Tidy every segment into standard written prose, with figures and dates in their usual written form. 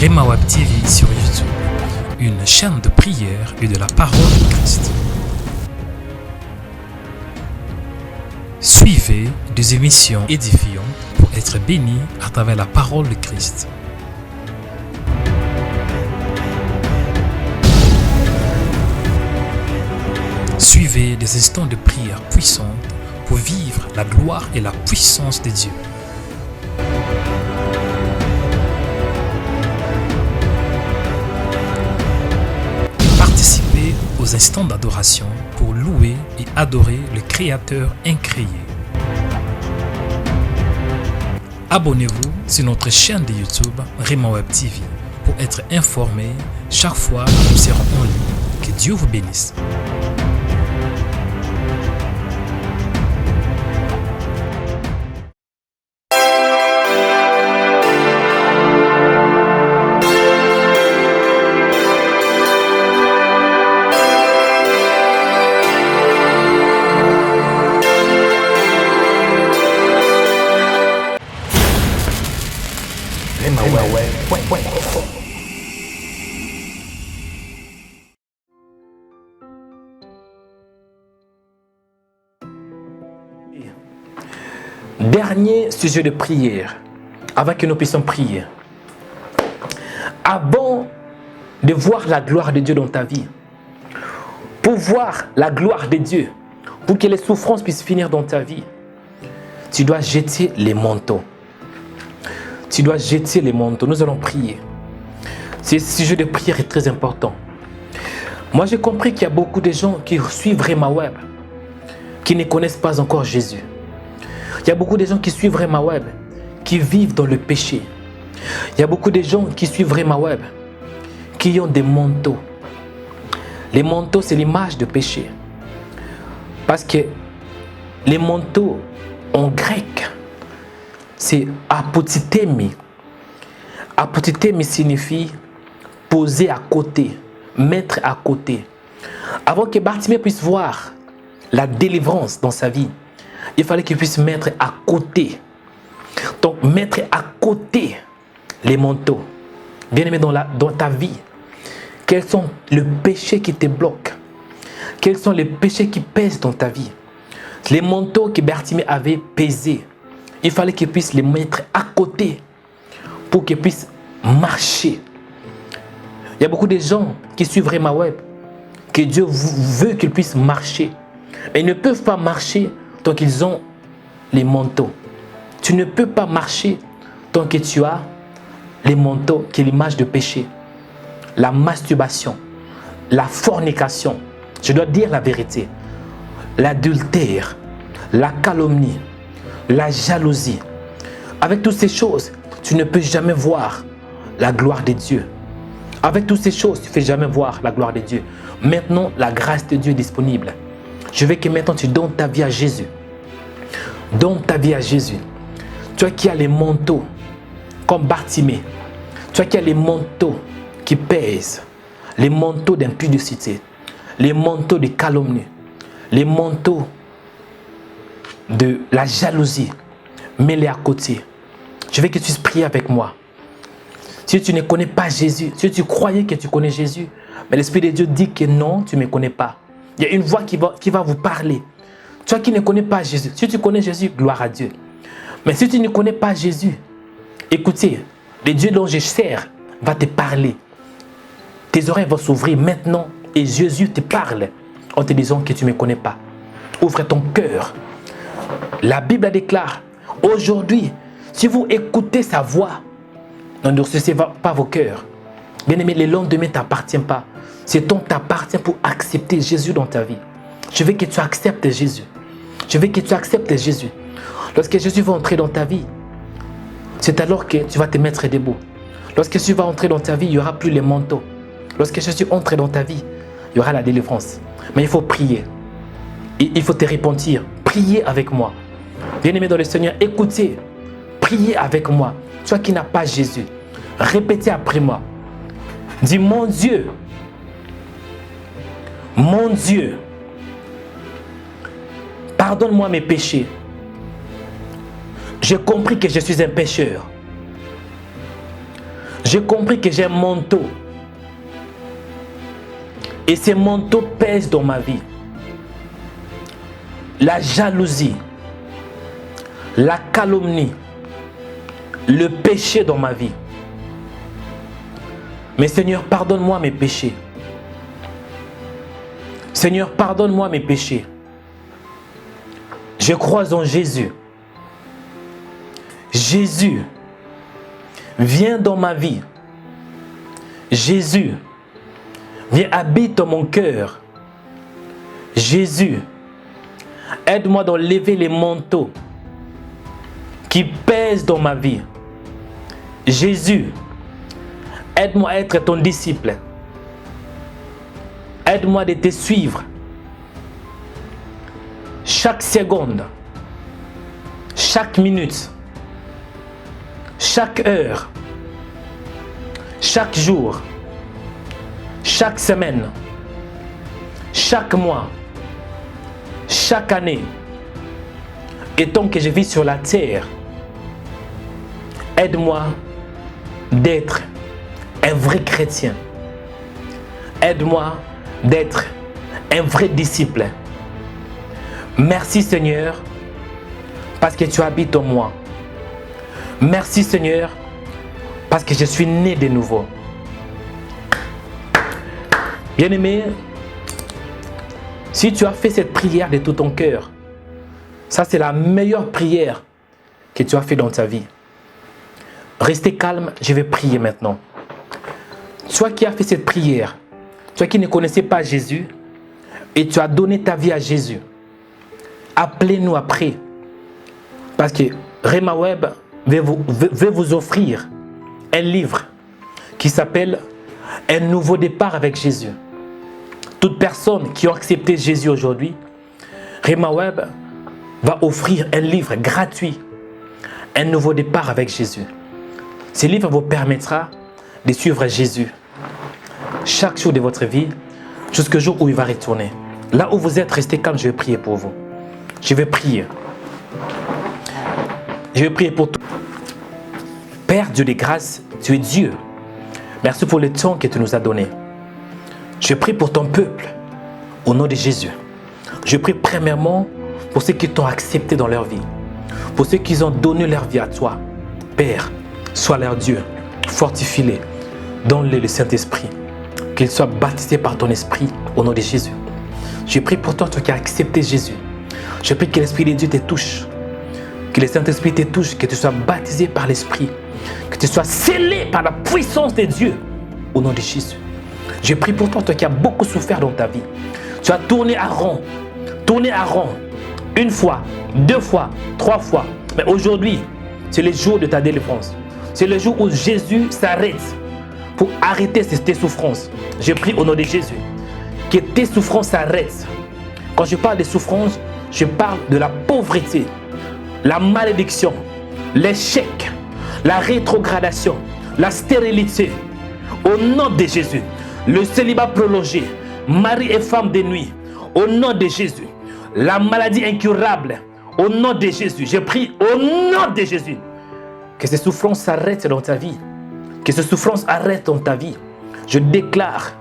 Rema Web TV sur YouTube, une chaîne de prière et de la parole de Christ. Suivez des émissions édifiantes pour être bénis à travers la parole de Christ. Suivez des instants de prière puissantes pour vivre la gloire et la puissance de Dieu. Participez aux instants d'adoration pour louer et adorer le Créateur incréé. Abonnez-vous sur notre chaîne de YouTube Rema Web TV pour être informé chaque fois que nous serons en ligne. Que Dieu vous bénisse. Dernier sujet de prière, avant que nous puissions prier. Avant de voir la gloire de Dieu dans ta vie, pour voir la gloire de Dieu, pour que les souffrances puissent finir dans ta vie, tu dois jeter les manteaux. Tu dois jeter les manteaux. Nous allons prier. Ce sujet de prière est très important. Moi, j'ai compris qu'il y a beaucoup de gens qui suivent Rema Web, qui ne connaissent pas encore Jésus. Il y a beaucoup de gens qui suivent Rema Web, qui vivent dans le péché. Il y a beaucoup de gens qui suivent Rema Web, qui ont des manteaux. Les manteaux, c'est l'image de péché. Parce que les manteaux, en grec, c'est apotithemi. Apotithemi signifie poser à côté, mettre à côté. Avant que Bartimée puisse voir la délivrance dans sa vie, il fallait qu'il puisse mettre à côté. Donc, mettre à côté les manteaux. Bien-aimé, dans ta vie, quels sont les péchés qui te bloquent? Quels sont les péchés qui pèsent dans ta vie? Les manteaux que Bartimée avait pesés, il fallait qu'il puisse les mettre à côté pour qu'il puisse marcher. Il y a beaucoup de gens qui suivent Rema Web, que Dieu veut qu'ils puissent marcher. Mais ils ne peuvent pas marcher tant qu'ils ont les manteaux. Tu ne peux pas marcher tant que tu as les manteaux, qui est l'image de péché. La masturbation, la fornication, je dois dire la vérité, l'adultère, la calomnie, la jalousie. Avec toutes ces choses, tu ne peux jamais voir la gloire de Dieu. Avec toutes ces choses, tu ne peux jamais voir la gloire de Dieu. Maintenant, la grâce de Dieu est disponible. Je veux que maintenant tu donnes ta vie à Jésus. Donne ta vie à Jésus. Toi qui as les manteaux, comme Bartimée. Toi qui as les manteaux qui pèsent. Les manteaux d'impudicité. Les manteaux de calomnie. Les manteaux de la jalousie. Mets-les à côté. Je veux que tu puisses prier avec moi. Si tu ne connais pas Jésus, si tu croyais que tu connais Jésus, mais l'Esprit de Dieu dit que non, tu ne me connais pas. Il y a une voix qui va vous parler. Toi qui ne connais pas Jésus, si tu connais Jésus, gloire à Dieu. Mais si tu ne connais pas Jésus, écoutez, le Dieu dont je sers va te parler. Tes oreilles vont s'ouvrir maintenant et Jésus te parle en te disant que tu ne me connais pas. Ouvre ton cœur. La Bible déclare, aujourd'hui, si vous écoutez sa voix, n'endurcissez pas vos cœurs. Bien-aimé, le lendemain ne t'appartient pas. Ce temps t'appartient pour accepter Jésus dans ta vie. Je veux que tu acceptes Jésus. Je veux que tu acceptes Jésus. Lorsque Jésus va entrer dans ta vie, c'est alors que tu vas te mettre debout. Lorsque Jésus va entrer dans ta vie, il n'y aura plus les manteaux. Lorsque Jésus entre dans ta vie, il y aura la délivrance. Mais il faut prier. Il faut te repentir. Priez avec moi. Bien-aimé dans le Seigneur, écoutez. Priez avec moi. Toi qui n'as pas Jésus, répétez après moi. Dis, mon Dieu, pardonne-moi mes péchés. J'ai compris que je suis un pécheur. J'ai compris que j'ai un manteau. Et ce manteau pèse dans ma vie. La jalousie, la calomnie, le péché dans ma vie. Mais Seigneur, pardonne-moi mes péchés. Seigneur, pardonne-moi mes péchés. Je crois en Jésus. Jésus, viens dans ma vie. Jésus, viens habiter dans mon cœur. Jésus, aide-moi à lever les manteaux qui pèsent dans ma vie. Jésus, aide-moi à être ton disciple. Aide-moi de te suivre. Chaque seconde, chaque minute, chaque heure, chaque jour, chaque semaine, chaque mois, chaque année. Et tant que je vis sur la terre, aide-moi d'être un vrai chrétien. Aide-moi d'être un vrai disciple. Merci Seigneur, parce que tu habites en moi. Merci Seigneur, parce que je suis né de nouveau. Bien-aimé, si tu as fait cette prière de tout ton cœur, ça c'est la meilleure prière que tu as fait dans ta vie. Restez calme, je vais prier maintenant. Toi qui as fait cette prière, toi qui ne connaissais pas Jésus et tu as donné ta vie à Jésus, appelez-nous après. Parce que Rema Web veut vous offrir un livre qui s'appelle Un nouveau départ avec Jésus. Toute personne qui a accepté Jésus aujourd'hui, Rema Web va offrir un livre gratuit, Un nouveau départ avec Jésus. Ce livre vous permettra de suivre Jésus chaque jour de votre vie jusqu'au jour où il va retourner. Là où vous êtes, restez calme, je vais prier pour vous. Je vais prier. Je vais prier pour tout. Père Dieu des grâces, tu es Dieu. Merci pour le temps que tu nous as donné. Je prie pour ton peuple, au nom de Jésus. Je prie premièrement pour ceux qui t'ont accepté dans leur vie, pour ceux qui ont donné leur vie à toi. Père, sois leur Dieu, fortifie-les, donne-les le Saint-Esprit, qu'ils soient baptisés par ton Esprit, au nom de Jésus. Je prie pour toi, toi qui as accepté Jésus. Je prie que l'Esprit de Dieu te touche, que le Saint-Esprit te touche, que tu sois baptisé par l'Esprit, que tu sois scellé par la puissance de Dieu, au nom de Jésus. Je prie pour toi, toi qui as beaucoup souffert dans ta vie. Tu as tourné à rond, une fois, deux fois, trois fois. Mais aujourd'hui, c'est le jour de ta délivrance. C'est le jour où Jésus s'arrête pour arrêter tes souffrances. Je prie au nom de Jésus que tes souffrances s'arrêtent. Quand je parle de souffrances, je parle de la pauvreté, la malédiction, l'échec, la rétrogradation, la stérilité. Au nom de Jésus, le célibat prolongé, mari et femme de nuit. Au nom de Jésus, la maladie incurable. Au nom de Jésus, je prie au nom de Jésus que ces souffrances s'arrêtent dans ta vie. Que ces souffrances arrêtent dans ta vie. Je déclare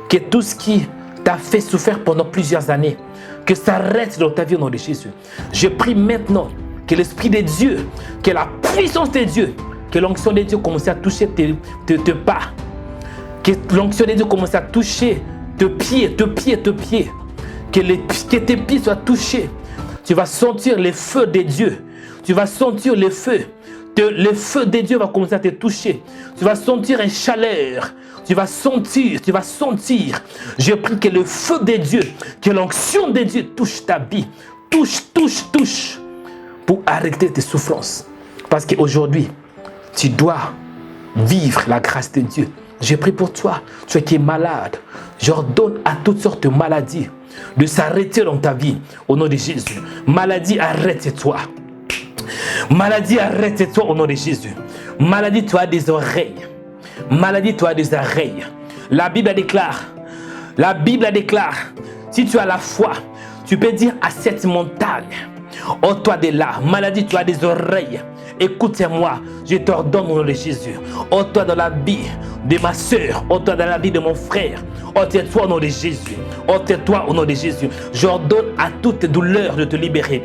que tout ce qui t'a fait souffrir pendant plusieurs années, que ça arrête dans ta vie au nom de Jésus. Je prie maintenant que l'Esprit de Dieu, que la puissance de Dieu, que l'onction de Dieu commence à toucher tes pas. Que l'onction de Dieu commence à toucher tes pieds. Que tes pieds soient touchés. Tu vas sentir le feu de Dieu. Tu vas sentir le feu. Le feu de Dieu va commencer à te toucher. Tu vas sentir une chaleur. Tu vas sentir. Je prie que le feu de Dieu, que l'onction de Dieu touche ta vie. Touche. Pour arrêter tes souffrances. Parce qu'aujourd'hui, tu dois vivre la grâce de Dieu. Je prie pour toi, toi qui es malade. J'ordonne à toutes sortes de maladies de s'arrêter dans ta vie. Au nom de Jésus. Maladie, arrête-toi. Maladie, arrête-toi au nom de Jésus. Maladie, tu as des oreilles. Maladie, tu as des oreilles. La Bible déclare, si tu as la foi, tu peux dire à cette montagne, Oh toi de là, maladie, tu as des oreilles. Écoute-moi, je t'ordonne au nom de Jésus. Oh toi dans la vie de ma soeur, oh toi dans la vie de mon frère. Oh tais-toi au nom de Jésus. Oh tais-toi au nom de Jésus. J'ordonne à toute douleur de te libérer.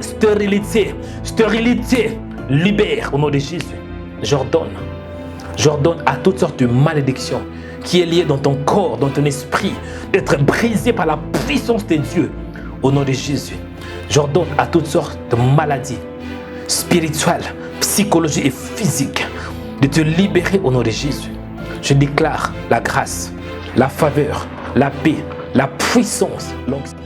Stérilité, libère au nom de Jésus. J'ordonne à toutes sortes de malédictions qui est liée dans ton corps, dans ton esprit, d'être brisée par la puissance de Dieu au nom de Jésus. J'ordonne à toutes sortes de maladies spirituelles, psychologiques et physiques de te libérer au nom de Jésus. Je déclare la grâce, la faveur, la paix, la puissance, l'onction.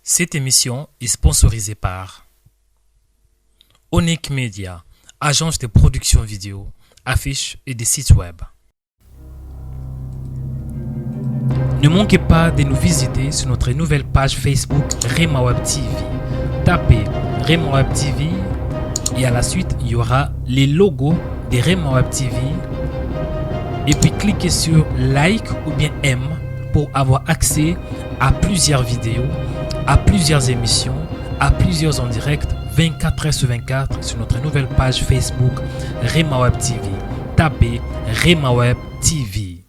Cette émission est sponsorisée par Onic Media, agence de production vidéo, affiches et des sites web. Ne manquez pas de nous visiter sur notre nouvelle page Facebook Rema Web TV. Tapez Rema Web TV et à la suite, il y aura les logos de Rema Web TV. Et puis cliquez sur like ou bien aime pour avoir accès à plusieurs vidéos, à plusieurs émissions, à plusieurs en direct 24h/24 sur notre nouvelle page Facebook Rema Web TV. Tapez Rema Web TV.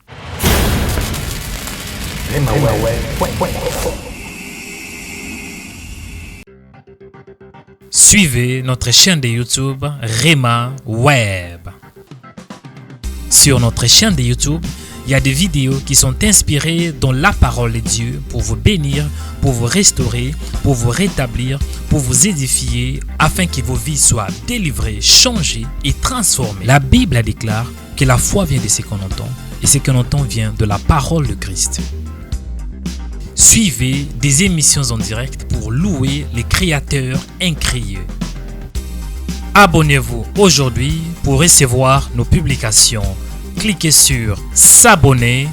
Suivez notre chaîne de YouTube Rema Web. Sur notre chaîne de YouTube, il y a des vidéos qui sont inspirées dans la parole de Dieu pour vous bénir, pour vous restaurer, pour vous rétablir, pour vous édifier, afin que vos vies soient délivrées, changées et transformées. La Bible déclare que la foi vient de ce qu'on entend et ce qu'on entend vient de la parole de Christ. Suivez des émissions en direct pour louer les créateurs incréés. Abonnez-vous aujourd'hui pour recevoir nos publications. Cliquez sur s'abonner.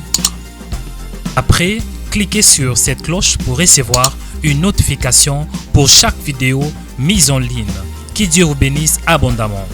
Après, cliquez sur cette cloche pour recevoir une notification pour chaque vidéo mise en ligne. Que Dieu vous bénisse abondamment.